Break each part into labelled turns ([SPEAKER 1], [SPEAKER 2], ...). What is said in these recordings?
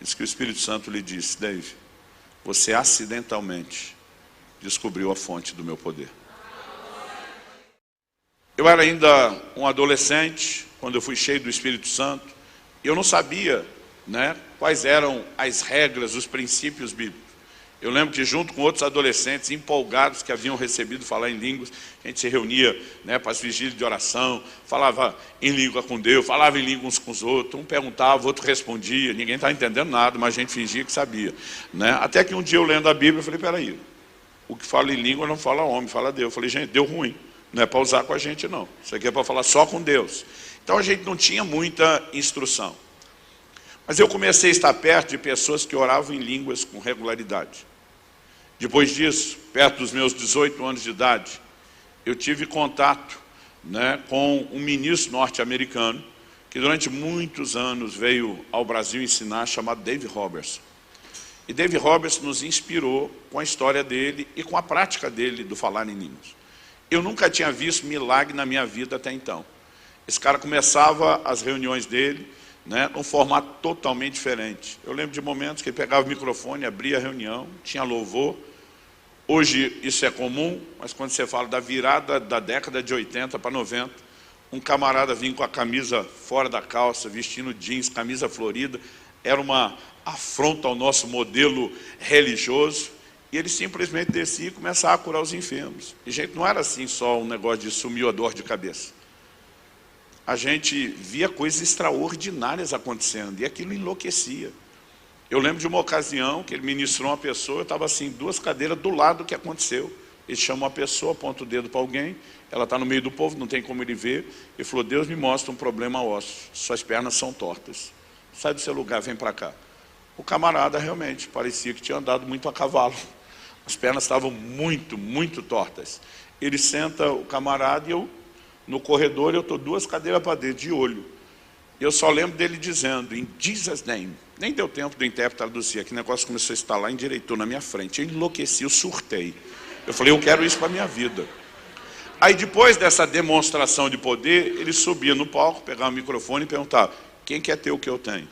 [SPEAKER 1] Diz que o Espírito Santo lhe disse: Dave, você acidentalmente descobriu a fonte do meu poder. Eu era ainda um adolescente, quando eu fui cheio do Espírito Santo, e eu não sabia, quais eram as regras, os princípios bíblicos. Eu lembro que junto com outros adolescentes empolgados que haviam recebido falar em línguas, a gente se reunia para as vigílias de oração, falava em língua com Deus, falava em língua uns com os outros, um perguntava, o outro respondia, ninguém estava entendendo nada, mas a gente fingia que sabia. Até que um dia eu lendo a Bíblia, eu falei, peraí, o que fala em língua não fala homem, fala Deus. Eu falei, gente, deu ruim, não é para usar com a gente não, isso aqui é para falar só com Deus. Então a gente não tinha muita instrução. Mas eu comecei a estar perto de pessoas que oravam em línguas com regularidade. Depois disso, perto dos meus 18 anos de idade, eu tive contato com um ministro norte-americano que durante muitos anos veio ao Brasil ensinar, chamado Dave Robertson. E Dave Robertson nos inspirou com a história dele e com a prática dele do falar em línguas. Eu nunca tinha visto milagre na minha vida até então. Esse cara começava as reuniões dele num formato totalmente diferente. Eu lembro de momentos que ele pegava o microfone, abria a reunião, tinha louvor. Hoje isso é comum, mas quando você fala da virada da década de 80 para 90, um camarada vinha com a camisa fora da calça, vestindo jeans, camisa florida, era uma afronta ao nosso modelo religioso, e ele simplesmente descia e começava a curar os enfermos. E, gente, não era assim só um negócio de sumir a dor de cabeça. A gente via coisas extraordinárias acontecendo, e aquilo enlouquecia. Eu lembro de uma ocasião que ele ministrou uma pessoa, eu estava assim, 2 cadeiras do lado do que aconteceu. Ele chama uma pessoa, aponta o dedo para alguém, ela está no meio do povo, não tem como ele ver. Ele falou, Deus me mostra um problema ósseo, suas pernas são tortas. Sai do seu lugar, vem para cá. O camarada realmente parecia que tinha andado muito a cavalo. As pernas estavam muito, muito tortas. Ele senta o camarada e eu, no corredor, eu estou 2 cadeiras para dentro, de olho. Eu só lembro dele dizendo, em Jesus' name. Nem deu tempo do intérprete traduzir, aquele negócio começou a estalar, endireitou na minha frente. Eu enlouqueci, eu surtei. Eu falei, eu quero isso para a minha vida. Aí depois dessa demonstração de poder, ele subia no palco, pegava o microfone e perguntava, quem quer ter o que eu tenho?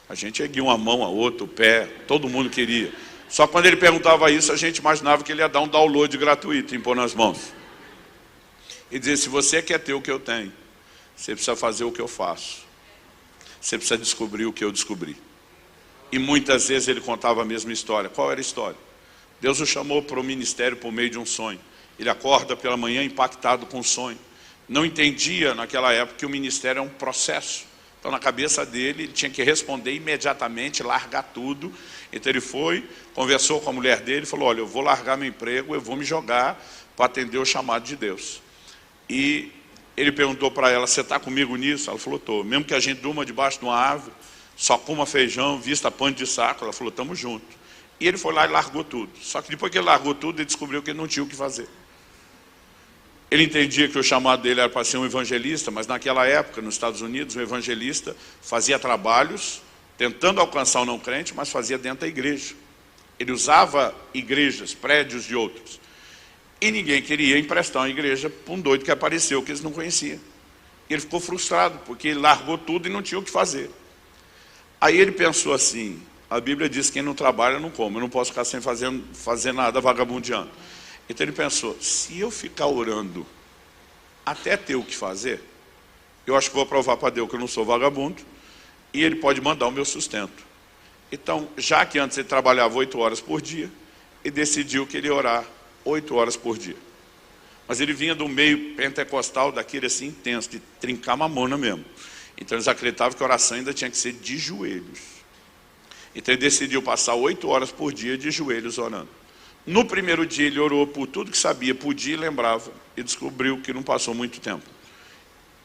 [SPEAKER 1] A gente erguia uma mão, a outra, o pé, todo mundo queria. Só quando ele perguntava isso, a gente imaginava que ele ia dar um download gratuito, impor nas mãos. E dizer, se você quer ter o que eu tenho, você precisa fazer o que eu faço. Você precisa descobrir o que eu descobri. E muitas vezes ele contava a mesma história. Qual era a história? Deus o chamou para o ministério por meio de um sonho. Ele acorda pela manhã impactado com o sonho. Não entendia naquela época que o ministério é um processo. Então na cabeça dele, ele tinha que responder imediatamente, largar tudo. Então ele foi, conversou com a mulher dele, falou, olha, eu vou largar meu emprego, eu vou me jogar para atender o chamado de Deus. E ele perguntou para ela, você está comigo nisso? Ela falou, estou. Mesmo que a gente durma debaixo de uma árvore, só coma feijão, vista pano de saco, ela falou, estamos juntos. E ele foi lá e largou tudo. Só que depois que ele largou tudo, ele descobriu que ele não tinha o que fazer. Ele entendia que o chamado dele era para ser um evangelista, mas naquela época, nos Estados Unidos, o evangelista fazia trabalhos, tentando alcançar o não crente, mas fazia dentro da igreja. Ele usava igrejas, prédios de outros. E ninguém queria emprestar uma igreja para um doido que apareceu, que eles não conheciam. E ele ficou frustrado, porque ele largou tudo e não tinha o que fazer. Aí ele pensou assim, a Bíblia diz que quem não trabalha não come, eu não posso ficar sem fazer nada vagabundeando. Então ele pensou, se eu ficar orando até ter o que fazer, eu acho que vou provar para Deus que eu não sou vagabundo, e ele pode mandar o meu sustento. Então, já que antes ele trabalhava 8 horas por dia, ele decidiu que ele ia orar 8 horas por dia. Mas ele vinha do meio pentecostal, daquele assim intenso, de trincar mamona mesmo. Então eles acreditavam que a oração ainda tinha que ser de joelhos. Então ele decidiu passar 8 horas por dia de joelhos orando. No primeiro dia ele orou por tudo que sabia, podia e lembrava, e descobriu que não passou muito tempo.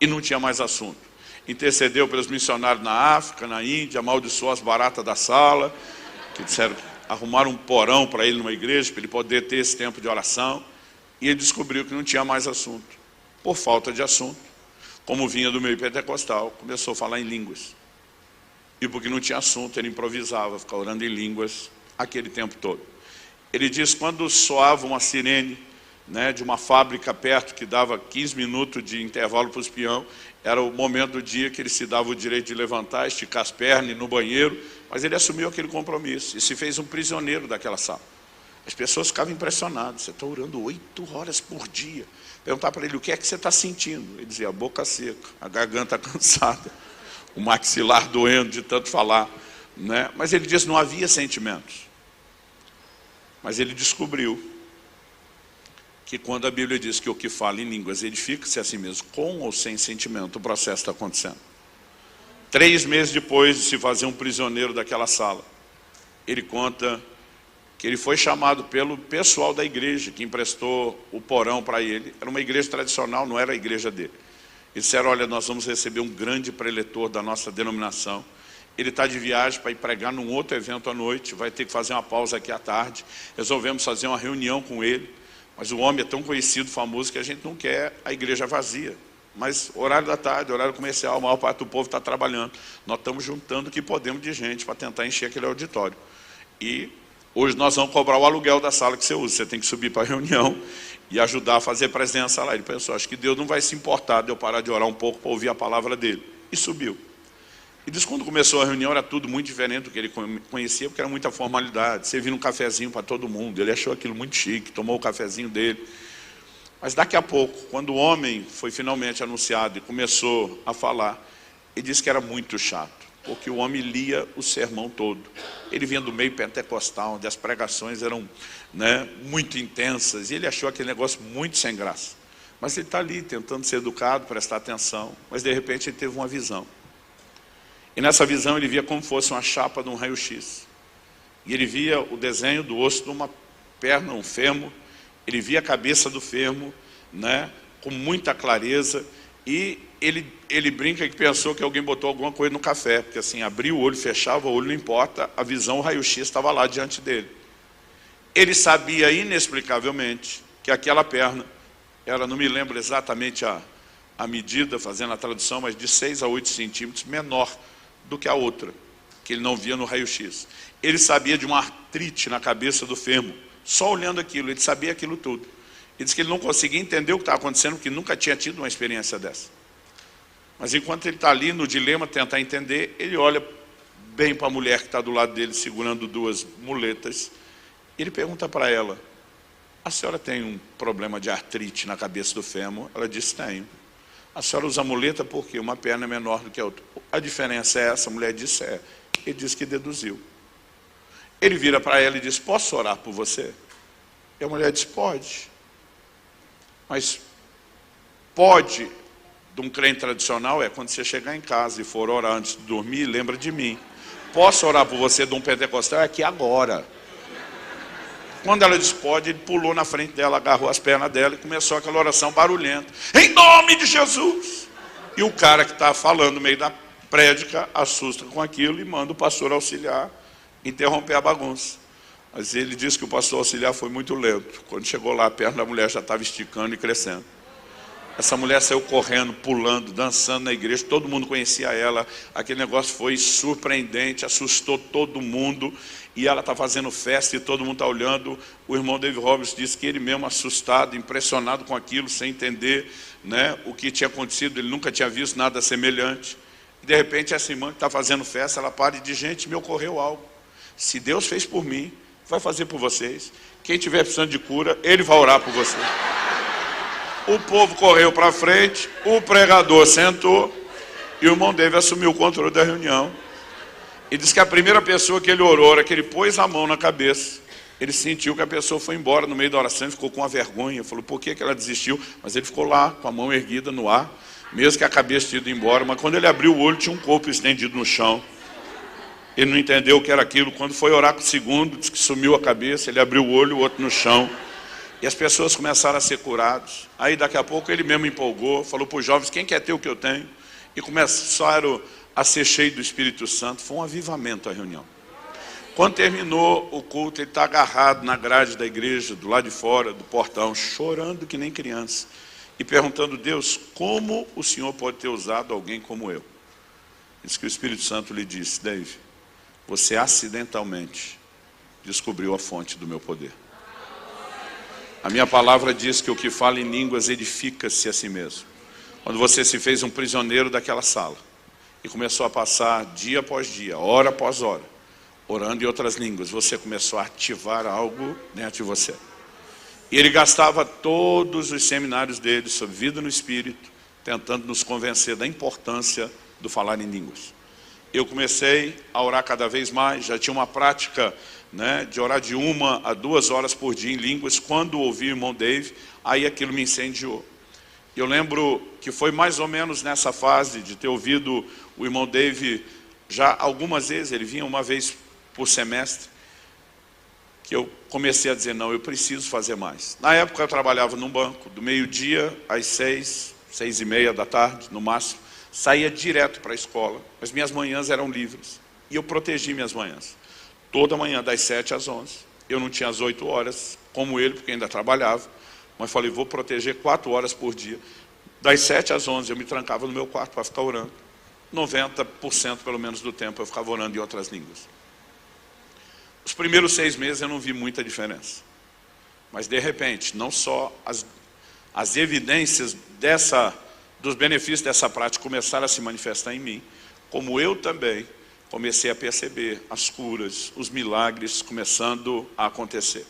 [SPEAKER 1] E não tinha mais assunto. Intercedeu pelos missionários na África, na Índia, amaldiçoou as baratas da sala, que disseram que arrumaram um porão para ele numa igreja, para ele poder ter esse tempo de oração. E ele descobriu que não tinha mais assunto. Por falta de assunto, como vinha do meio pentecostal, começou a falar em línguas. E porque não tinha assunto, ele improvisava, ficava orando em línguas aquele tempo todo. Ele diz, quando soava uma sirene, de uma fábrica perto, que dava 15 minutos de intervalo para os peão, era o momento do dia que ele se dava o direito de levantar, esticar as pernas, ir no banheiro, Mas ele assumiu aquele compromisso e se fez um prisioneiro daquela sala. As pessoas ficavam impressionadas. Você está orando 8 horas por dia. Perguntar para ele, o que é que você está sentindo? Ele dizia, a boca seca, a garganta cansada, o maxilar doendo de tanto falar, né? Mas ele disse, não havia sentimentos. Mas ele descobriu que quando a Bíblia diz que o que fala em línguas edifica-se a si mesmo, com ou sem sentimento, o processo está acontecendo. 3 meses depois de se fazer um prisioneiro daquela sala, ele conta que ele foi chamado pelo pessoal da igreja, que emprestou o porão para ele. Era uma igreja tradicional, não era a igreja dele. Eles disseram, olha, nós vamos receber um grande preletor da nossa denominação. Ele está de viagem para ir pregar num outro evento à noite, vai ter que fazer uma pausa aqui à tarde. Resolvemos fazer uma reunião com ele, mas o homem é tão conhecido, famoso, que a gente não quer a igreja vazia. Mas horário da tarde, horário comercial, a maior parte do povo está trabalhando. Nós estamos juntando o que podemos de gente para tentar encher aquele auditório. E hoje nós vamos cobrar o aluguel da sala que você usa. Você tem que subir para a reunião e ajudar a fazer presença lá. Ele pensou, acho que Deus não vai se importar de eu parar de orar um pouco para ouvir a palavra dele. E subiu. E diz que quando começou a reunião era tudo muito diferente do que ele conhecia, porque era muita formalidade. Servindo um cafezinho para todo mundo. Ele achou aquilo muito chique, tomou o cafezinho dele. Mas daqui a pouco, quando o homem foi finalmente anunciado e começou a falar, ele disse que era muito chato, porque o homem lia o sermão todo. Ele vinha do meio pentecostal, onde as pregações eram, né, muito intensas, e ele achou aquele negócio muito sem graça. Mas ele está ali, tentando ser educado, prestar atenção, mas de repente ele teve uma visão. E nessa visão ele via como fosse uma chapa de um raio-x. E ele via o desenho do osso de uma perna, um fêmur. Ele via a cabeça do fêmur, né, com muita clareza. E ele brinca que pensou que alguém botou alguma coisa no café. Porque assim, abriu o olho, fechava o olho, não importa. A visão, o raio-x estava lá diante dele. Ele sabia inexplicavelmente que aquela perna, ela não me lembro exatamente a medida, fazendo a tradução, mas de 6 a 8 centímetros menor do que a outra, que ele não via no raio-x. Ele sabia de uma artrite na cabeça do fêmur, só olhando aquilo, ele sabia aquilo tudo. Ele disse que ele não conseguia entender o que estava acontecendo, porque nunca tinha tido uma experiência dessa. Mas enquanto ele está ali no dilema, tentar entender, ele olha bem para a mulher que está do lado dele, segurando 2 muletas, e ele pergunta para ela, a senhora tem um problema de artrite na cabeça do fêmur? Ela disse, tenho. A senhora usa muleta porque uma perna é menor do que a outra. A diferença é essa? A mulher disse, é. Ele disse que deduziu. Ele vira para ela e diz, posso orar por você? E a mulher disse, pode. Mas pode, de um crente tradicional, é quando você chegar em casa e for orar antes de dormir, lembra de mim. Posso orar por você, de um pentecostal? É aqui agora. Quando ela disse pode, ele pulou na frente dela, agarrou as pernas dela e começou aquela oração barulhenta. Em nome de Jesus! E o cara que está falando no meio da prédica assusta com aquilo e manda o pastor auxiliar interromper a bagunça. Mas ele disse que o pastor auxiliar foi muito lento. Quando chegou lá, a perna da mulher já estava esticando e crescendo. Essa mulher saiu correndo, pulando, dançando na igreja, todo mundo conhecia ela, aquele negócio foi surpreendente, assustou todo mundo, e ela está fazendo festa e todo mundo está olhando. O irmão David Roberts disse que ele mesmo assustado, impressionado com aquilo, sem entender, né, o que tinha acontecido, ele nunca tinha visto nada semelhante. E de repente essa irmã que está fazendo festa, ela para e diz, gente, me ocorreu algo. Se Deus fez por mim, vai fazer por vocês. Quem tiver precisando de cura, Ele vai orar por você. O povo correu para frente, o pregador sentou e o irmão David assumiu o controle da reunião. E disse que a primeira pessoa que ele orou, era que ele pôs a mão na cabeça, ele sentiu que a pessoa foi embora no meio da oração, ficou com uma vergonha, falou, por que ela desistiu? Mas ele ficou lá, com a mão erguida no ar, mesmo que a cabeça tinha ido embora, mas quando ele abriu o olho, tinha um corpo estendido no chão. Ele não entendeu o que era aquilo. Quando foi orar com o segundo, disse que sumiu a cabeça, ele abriu o olho, o outro no chão. E as pessoas começaram a ser curadas. Aí daqui a pouco ele mesmo empolgou, falou para os jovens, quem quer ter o que eu tenho? E começaram a ser cheios do Espírito Santo. Foi um avivamento a reunião. Quando terminou o culto, ele está agarrado na grade da igreja, do lado de fora, do portão, chorando que nem criança. E perguntando, Deus, como o Senhor pode ter usado alguém como eu? Diz que o Espírito Santo lhe disse, David, você acidentalmente descobriu a fonte do meu poder. A minha palavra diz que o que fala em línguas edifica-se a si mesmo. Quando você se fez um prisioneiro daquela sala e começou a passar dia após dia, hora após hora, orando em outras línguas, você começou a ativar algo dentro de você. E ele gastava todos os seminários dele sobre vida no Espírito, tentando nos convencer da importância do falar em línguas. Eu comecei a orar cada vez mais, já tinha uma prática, né, de orar de 1 a 2 horas por dia em línguas. Quando ouvi o irmão Dave, aí aquilo me incendiou. Eu lembro que foi mais ou menos nessa fase de ter ouvido o irmão Dave já algumas vezes, ele vinha uma vez por semestre, que eu comecei a dizer, não, eu preciso fazer mais. Na época eu trabalhava num banco, do meio-dia às 6h30 da tarde, no máximo, saía direto para a escola. As minhas manhãs eram livres, e eu protegi minhas manhãs. Toda manhã, das 7 às 11. Eu não tinha as 8 horas, como ele, porque ainda trabalhava, mas falei, vou proteger 4 horas por dia. Das 7 às 11 eu me trancava no meu quarto para ficar orando. 90% pelo menos do tempo eu ficava orando em outras línguas. Os primeiros 6 meses eu não vi muita diferença. Mas de repente, não só as evidências dos benefícios dessa prática começaram a se manifestar em mim, como eu também comecei a perceber as curas, os milagres começando a acontecer.